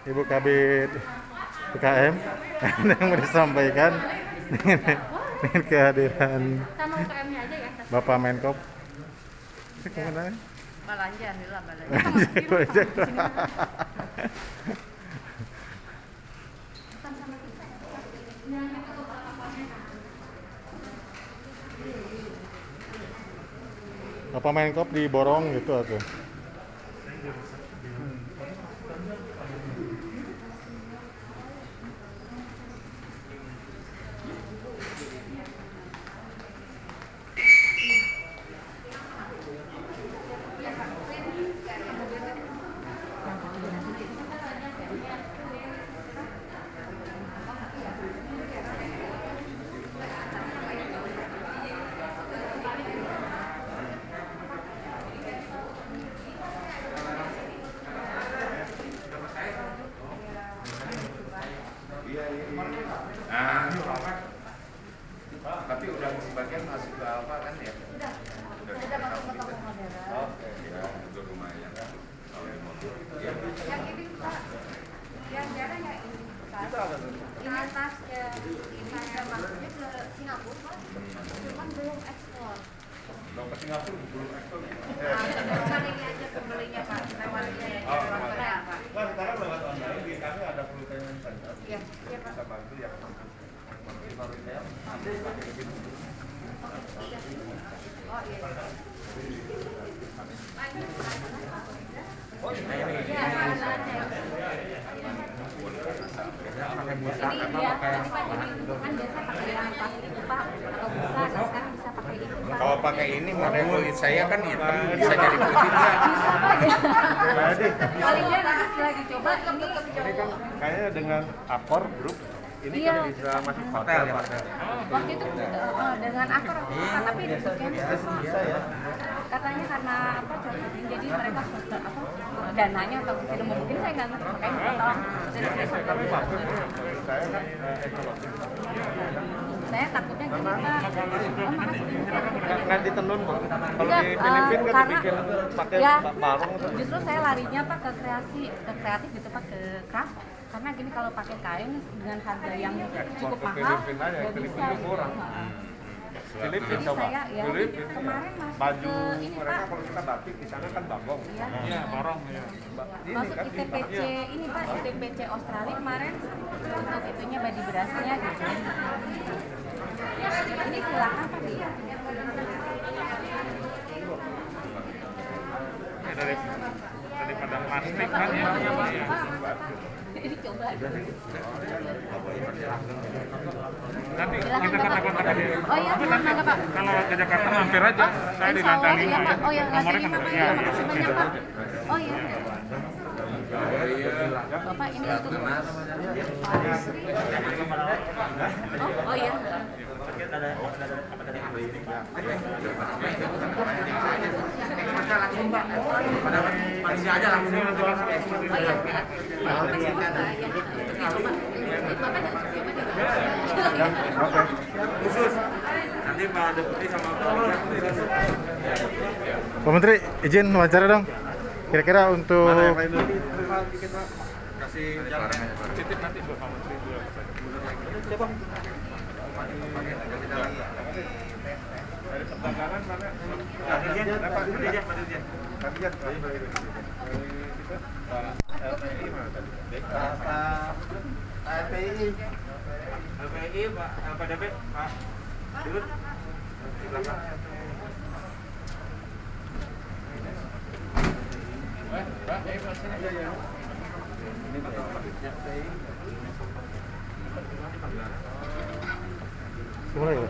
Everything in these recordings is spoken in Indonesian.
Ibu Kabid PKM yang mau disampaikan dengan kehadiran Sama UKM-nya aja ya. Bapak Menkop. Kemana? Balanja, alhamdulillah balanja. Bapak Menkop diborong gitu atau? Nah, tapi udah sebagian masuk ke apa kan ya? Udah masuk ke toko modern. Oke, ya itu lumayan. Kalau yang mau, ya. Yang ini Pak, yang daerah yang ini ini tas ke ini maksudnya ke Singapura Pak, cuman belum ekspor. Kalau ke Singapura belum ekspor. Cuman ini aja pembelinya Pak, lewat dia ya. Pak. Nah, sekarang lewat online di kami ada fulfillment center. Iya, iya Pak. Bisa bantu ya. Kalau retail, nanti pakai lebih. Oh iya. Oh, ini. Iya, ada. Ini dia, tadi Pak jadi kan biasa pakai yang plastik itu Pak, atau busa, nah sekarang bisa pakai ini Pak. Kalau pakai ini model kulit saya kan hitam, bisa jadi putih nggak? Bisa Pak ya. Paling dia nanti lagi coba ini Ini kan kayaknya dengan Accor Group ini Iya. kan bisa masuk hotel ya Pak. waktu itu dengan aktor tapi ditutupnya Bisa ya. katanya karena apa contohnya jadi mereka apa dananya atau tidak mungkin saya nggak ngerti makanya saya tolong jadi saya Tapi bagus. Menurut saya kan ekologi. saya takutnya gini Pak. Oh makasih. Nggak ditenun Pak. Kalau Enggak, di Filipina kan karena dibikin pakai ya, barong. justru saya larinya Pak ke kreatif gitu Pak, ke craft karena gini kalau pakai kain dengan harga yang cukup ke mahal Filipina ya, nggak Filipina bisa kurang. Filipina jadi coba. saya ya Filipina kemarin masuk baju ke ini mereka Pak. kalau kita batik di sana kan bagong. Iya. Iya, barong ya. Masuk ITPC ini Pak, ITPC Australia kemarin untuk itunya body brushnya gitu. Ini silakan Pak di. Daripada plastik kan ya. Ini coba. Nanti Silakan kita Bapak. katakan tadi. Oh iya, silakan Bapak. Kalau ke Jakarta mampir aja. Saya di Insya Allah, lantai 5 iya, Pak. Oh ya, lantai Nomornya 5 kan Pak. ya. Ya, makasih banyak Pak. Oh iya. Bapak ini untuk oh iya. Manusia aja langsung. Oh iya. Makasih Bapak ya. Ini Bapak. Bapak jangan coba Khusus. Nanti Pak Deputi sama Pak Pak Menteri, izin wawancara dong. Kira-kira untuk Kasih jalan titip nanti buat Pak Menteri dulu. Coba. Dari perdagangan mana? Pak Dirjen. LPI mana tadi? LPI, Pak LPDP, Pak Dirut. Di belakang. Mulai ya?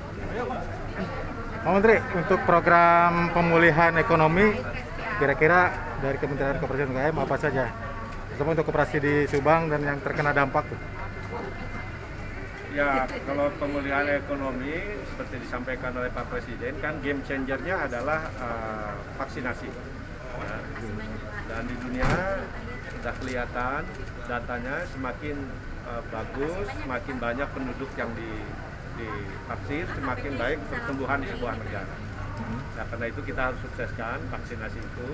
Pak Menteri, untuk program pemulihan ekonomi, kira-kira dari Kementerian Koperasi dan UKM apa saja? Terutama untuk koperasi di Subang dan yang terkena dampak tuh. Ya, kalau pemulihan ekonomi seperti disampaikan oleh Pak Presiden kan game changer-nya adalah vaksinasi. Nah, dan di dunia sudah kelihatan datanya semakin bagus, semakin banyak penduduk yang divaksin, semakin baik pertumbuhan sebuah negara. Nah, karena itu kita harus sukseskan vaksinasi itu.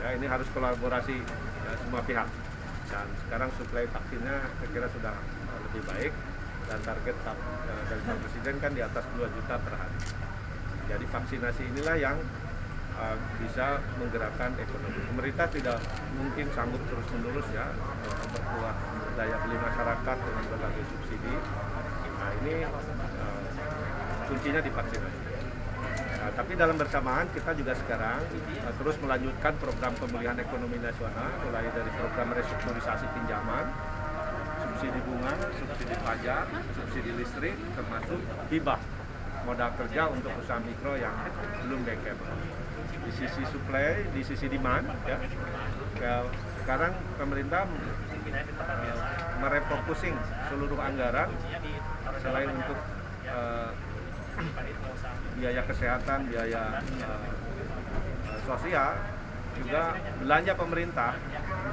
Ya, ini harus kolaborasi ya, semua pihak. dan sekarang suplai vaksinnya saya kira sudah lebih baik, dan target dari Pak Presiden kan di atas 2 juta per hari. Jadi vaksinasi inilah yang bisa menggerakkan ekonomi. Pemerintah tidak mungkin sanggup terus-menerus ya memperkuat daya beli masyarakat dengan berbagai subsidi. Nah ini kuncinya di vaksinasi. Nah, tapi dalam bersamaan kita juga sekarang terus melanjutkan program pemulihan ekonomi nasional, mulai dari program restrukturisasi pinjaman, subsidi bunga, subsidi pajak, subsidi listrik, termasuk hibah modal kerja untuk usaha mikro yang belum bankable. Di sisi supply, di sisi demand, ya, sekarang pemerintah merefocusing seluruh anggaran selain untuk biaya kesehatan, biaya sosial, juga belanja pemerintah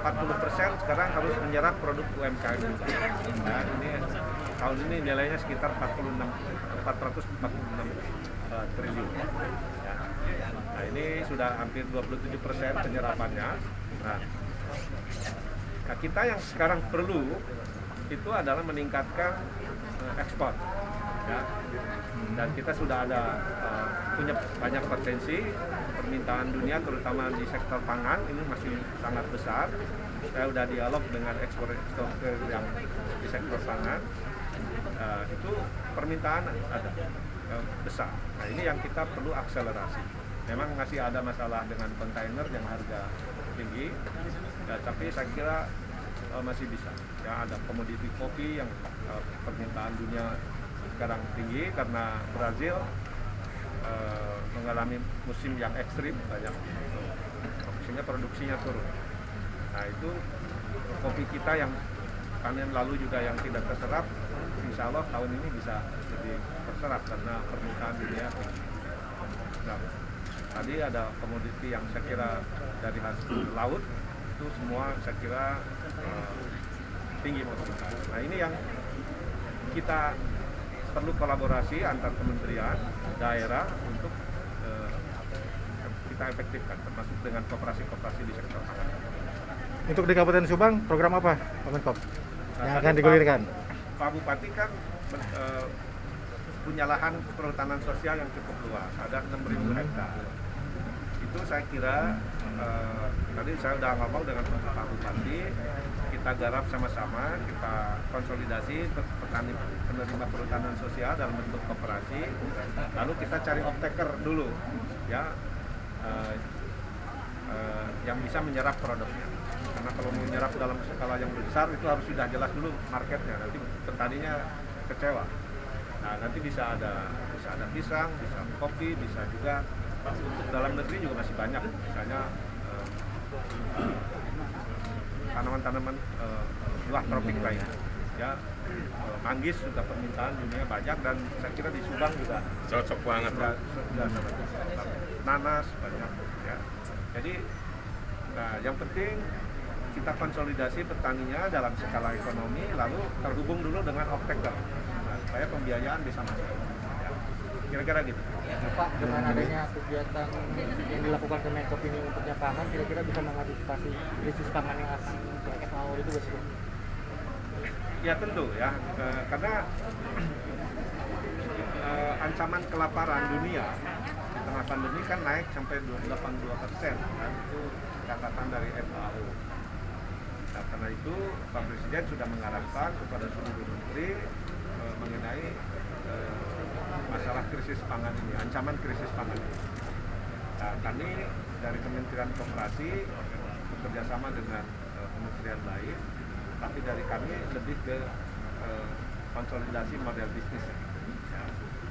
40% sekarang harus menyerap produk UMKM. Nah, ini tahun ini nilainya sekitar 446 triliun. Ya. Nah, ini sudah hampir 27% penyerapannya. Nah, kita yang sekarang perlu itu adalah meningkatkan ekspor. Ya. Dan kita sudah ada punya banyak potensi permintaan dunia, terutama di sektor pangan ini masih sangat besar. Saya sudah dialog dengan eksportir yang di sektor pangan, itu permintaan ada besar. Nah ini yang kita perlu akselerasi. Memang masih ada masalah dengan kontainer yang harga tinggi, ya, tapi saya kira masih bisa. Ya, ada komoditi kopi yang permintaan dunia sekarang tinggi karena Brazil mengalami musim yang ekstrim, banyak sehingga produksinya turun. Nah itu kopi kita yang panen lalu juga yang tidak terserap, insya Allah tahun ini bisa lebih terserap karena permintaan dunia tinggi. Nah, tadi ada komoditi yang saya kira dari hasil laut itu semua saya kira tinggi permintaan. Nah ini yang kita perlu kolaborasi antar kementerian, daerah untuk kita efektifkan, termasuk dengan koperasi-koperasi di sektor pangan. Untuk di Kabupaten Subang, program apa, Pak Menkop, yang akan digulirkan? Pak Bupati kan punya lahan perhutanan sosial yang cukup luas, ada 6.000 hektar. Itu saya kira, tadi saya sudah ngomong dengan Pak Bupati, kita garap sama-sama, kita konsolidasi petani penerima perhutanan sosial dalam bentuk koperasi, lalu kita cari off-taker dulu, ya, yang bisa menyerap produknya. Karena kalau menyerap dalam skala yang besar itu harus sudah jelas dulu marketnya, nanti petaninya kecewa. Nah nanti bisa ada pisang, bisa kopi, bisa juga untuk dalam negeri juga masih banyak, misalnya tanaman-tanaman buah tropik lain. Ya, manggis juga permintaan dunia banyak, dan saya kira di Subang juga Cocok banget, Pak. sudah sangat nanas banyak. Ya. Jadi, nah yang penting kita konsolidasi petaninya dalam skala ekonomi, lalu terhubung dulu dengan off-taker, nah, supaya pembiayaan bisa masuk. Ya. Kira-kira gitu. Pak, dengan adanya kegiatan yang dilakukan Kemenkop ini untuknya pangan, kira-kira bisa mengantisipasi krisis pangan yang akan berakhir awal itu besok? Ya tentu ya, karena ancaman kelaparan dunia di tengah pandemi kan naik sampai 82%, kan itu catatan dari FAO. Nah, karena itu Pak Presiden sudah mengarahkan kepada seluruh menteri mengenai masalah krisis pangan ini, ancaman krisis pangan ini. Nah, kami dari Kementerian Koperasi bekerjasama dengan kementerian lain, tapi dari kami lebih ke konsolidasi model bisnis. Ya.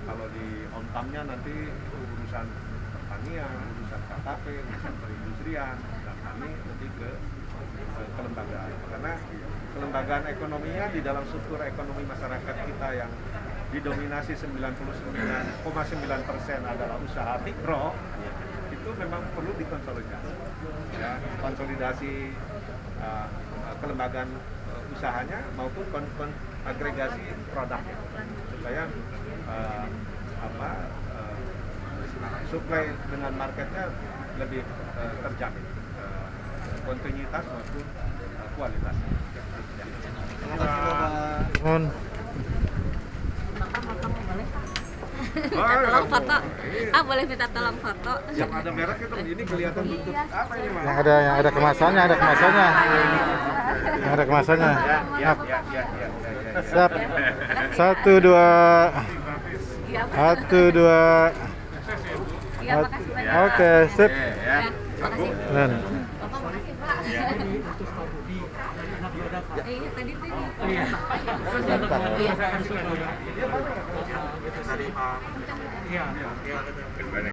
Kalau di ontamnya nanti itu urusan pertanian, urusan KKP, urusan perindustrian, dan kami lebih ke kelembagaan. Karena kelembagaan ekonominya di dalam struktur ekonomi masyarakat kita yang didominasi 99,9% adalah usaha mikro, itu memang perlu dikonsolidasi. Ya, konsolidasi kelembagaan usahanya maupun agregasi produknya, supaya supply dengan marketnya lebih terjamin, kontinuitas maupun kualitas. Mohon. Tolong foto. Boleh minta tolong foto. Yang ada merek itu ini kelihatan bentuk apa ini, Mas? Yang ada kemasannya, ada kemasannya. Yang ada kemasannya. Ya. Siap. 1 2 Iya, 1 2. Iya, makasih banyak. Oke, sip. Ya, makasih. Dan Bapak makasih, Pak. Iya, tadi tuh ini. Iya.